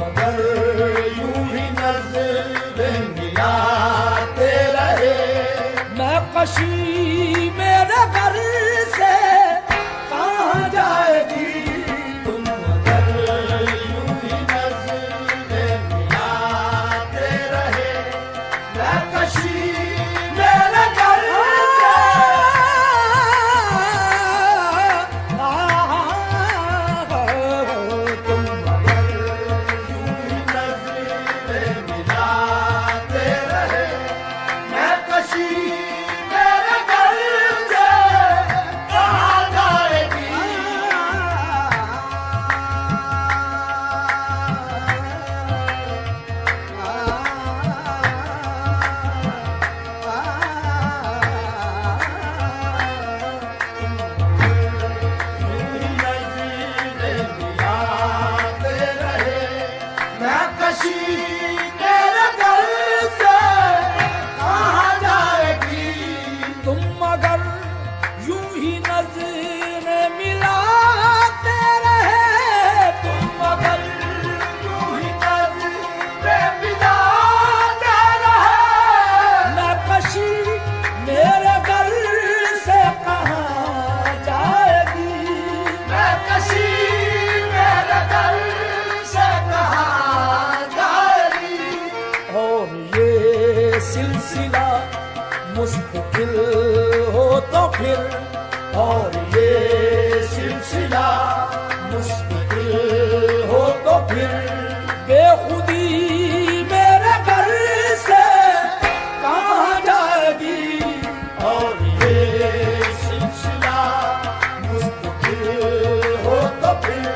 मगर यूं ही नजर मिलाते रहे। मैं कशी मेरे घर से कहाँ जाएगी, तुम मगर यूं ही नजर मिलाते रहे। मैं कशी मेरे घर सिलसिला मुस्तकिल हो तो फिर, और ये सिलसिला मुस्तकिल हो तो फिर बेखुदी मेरे घर से कहाँ जाएगी। और ये सिलसिला मुस्तकिल हो तो फिर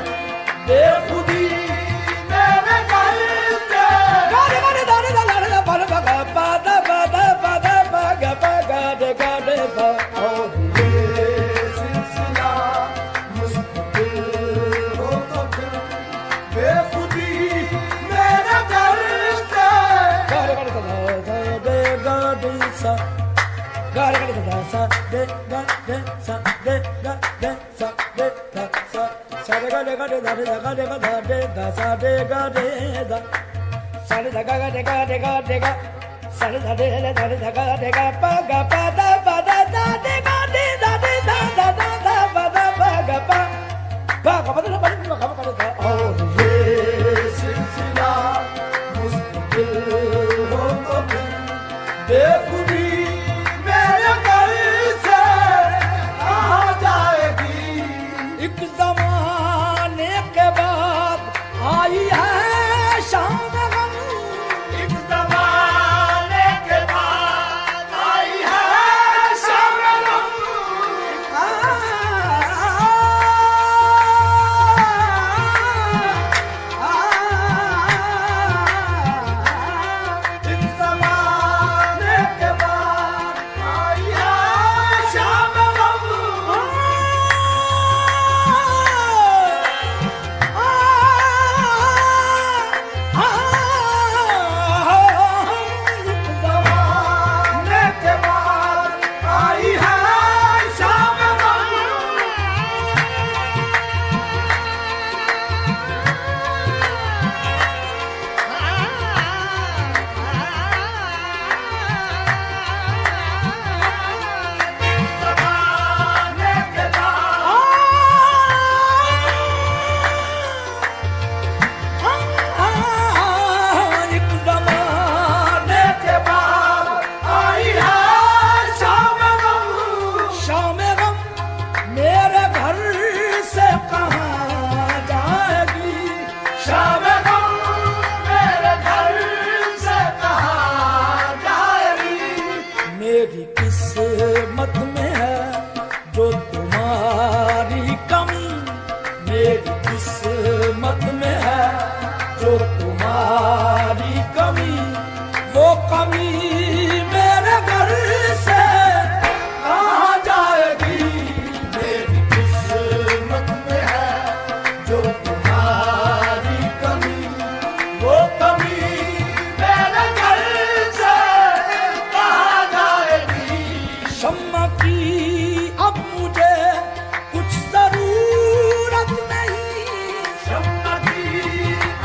बेखुदी मेरे घर से।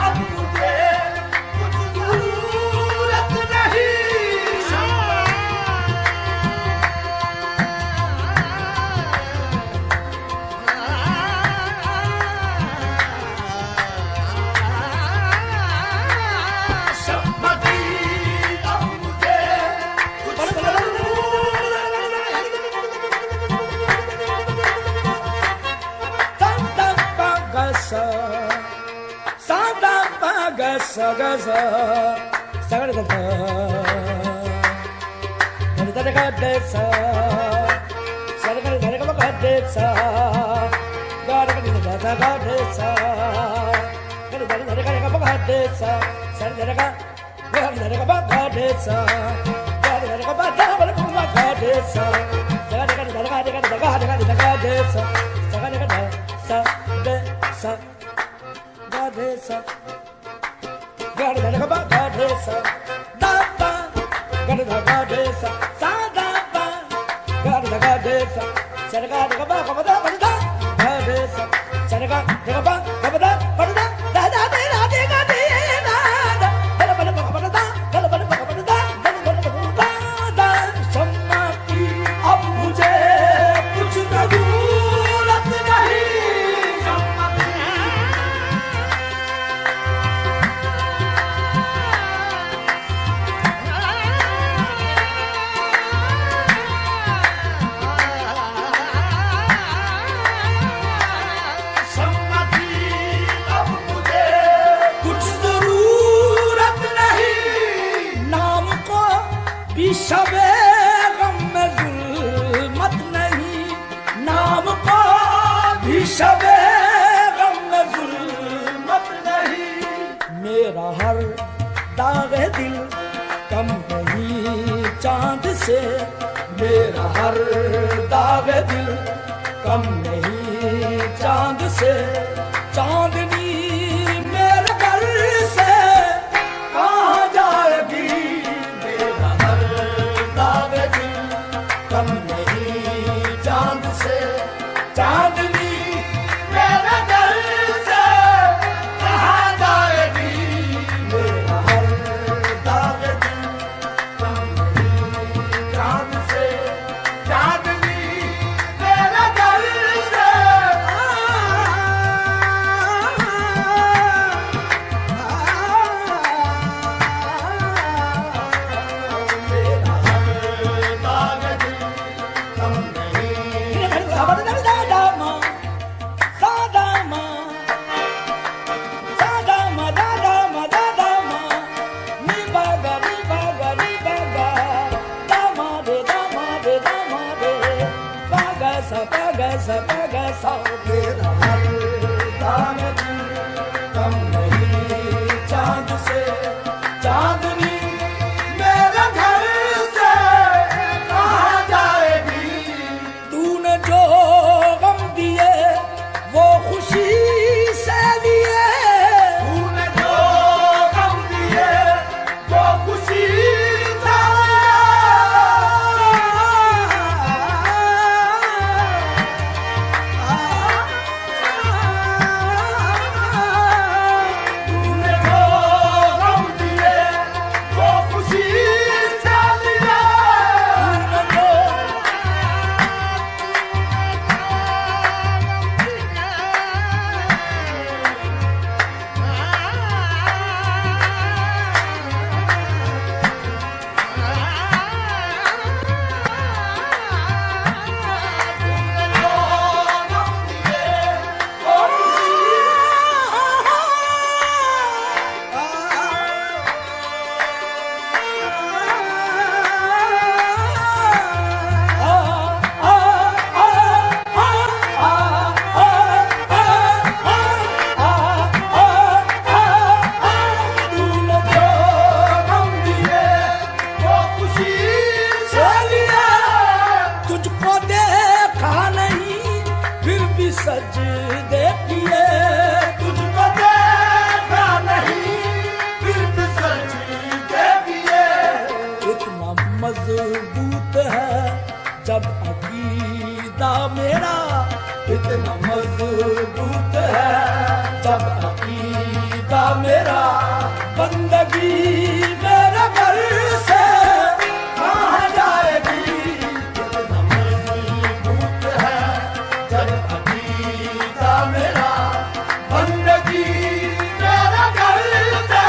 अब मुझे sa ga sa sa ga sa da da ga da sa sa ga da ga ga da sa ga da ga da da ga da sa ga da da ga ga ga da sa sa da ga ga da ga ga da sa ga da ga ba da ga ga da sa sa ga da ga da ga da ga da ga da sa sa ga da ga da sa da sa ga da sa ga da ga ba ga da sa da ba ga da ga da sa sa da ba ga da ga da sa sa ga da ga ba ga da ga da ga da sa sa ga da ga ba ga da ga da da da da da da ga da da da ba da ba ga da da ba da ba ga da da da शम्मा की अब मुझे कुछ ज़रूरत नहीं शबे गम में जुल्मत नहीं नाम को भी शबे गम में जुल्मत नहीं मेरा हर दागे दिल कम नहीं चांद से मेरा हर दागे दिल कम नहीं चांद से चांदनी मेरे घर से कहाँ जाएगी कम नहीं चांद से चांदनी मेरे दिल से कहाँ जाएगी मेरा हर दाग दिल कम नहीं चांद से चांदनी मेरे दिल से मेरा हर दाग दिल कम नहीं चांद से चांदनी मेरे घर से कहाँ जाएगी तूने जो गम दिए वो खुशी से लिए तूने जो गम दिए वो खुशी सजदे किए तुझको देखा नहीं फिर भी सजदे किए इतना मजबूत है जब अकीदा मेरा इतना मजबूत है जब अकीदा मेरा बंदगी मेरे घर से कहाँ जाएगी इतना मजबूत है जब मेरा बंदगी मेरा घर से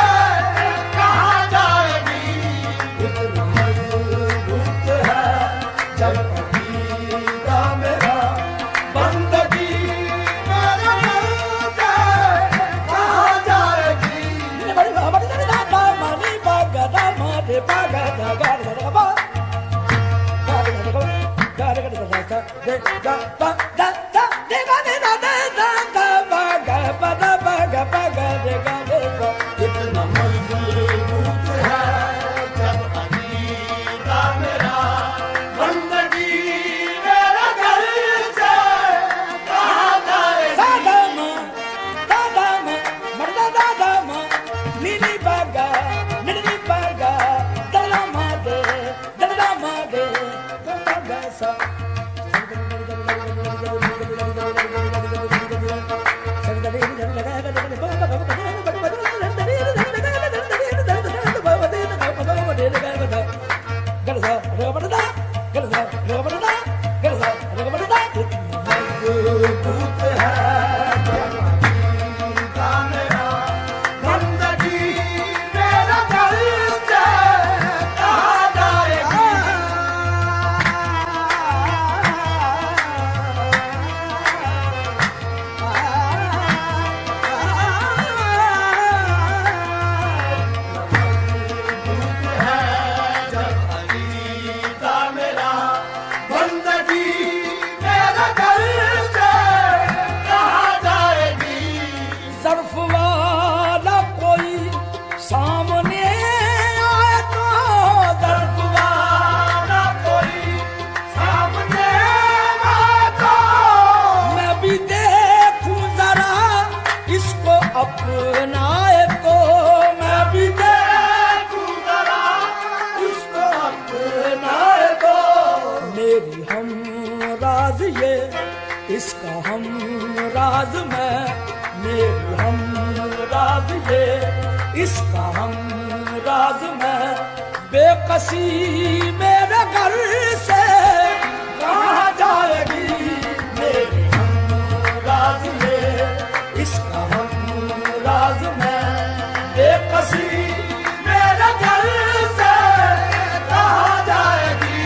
कहाँ जाएगी इतना मजबूत है जब अकीदा मेरा बंदगी मेरा घर से कहाँ जाएगी इसका हम राज में मेरी हम राज ये इसका हम राज में बेकसी मेरे घर से कहाँ जाएगी मेरी हम राज ये इसका हम राज में बेकसी मेरे घर से कहाँ जाएगी।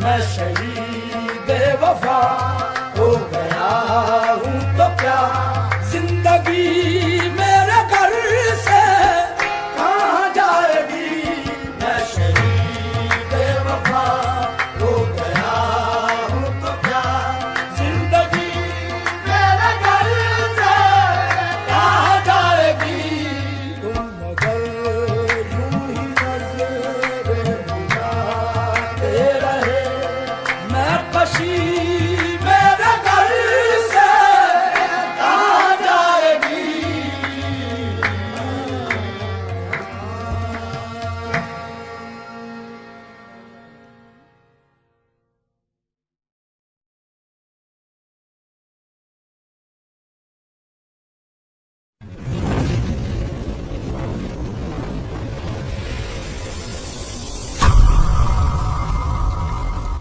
मैं शहीद वफा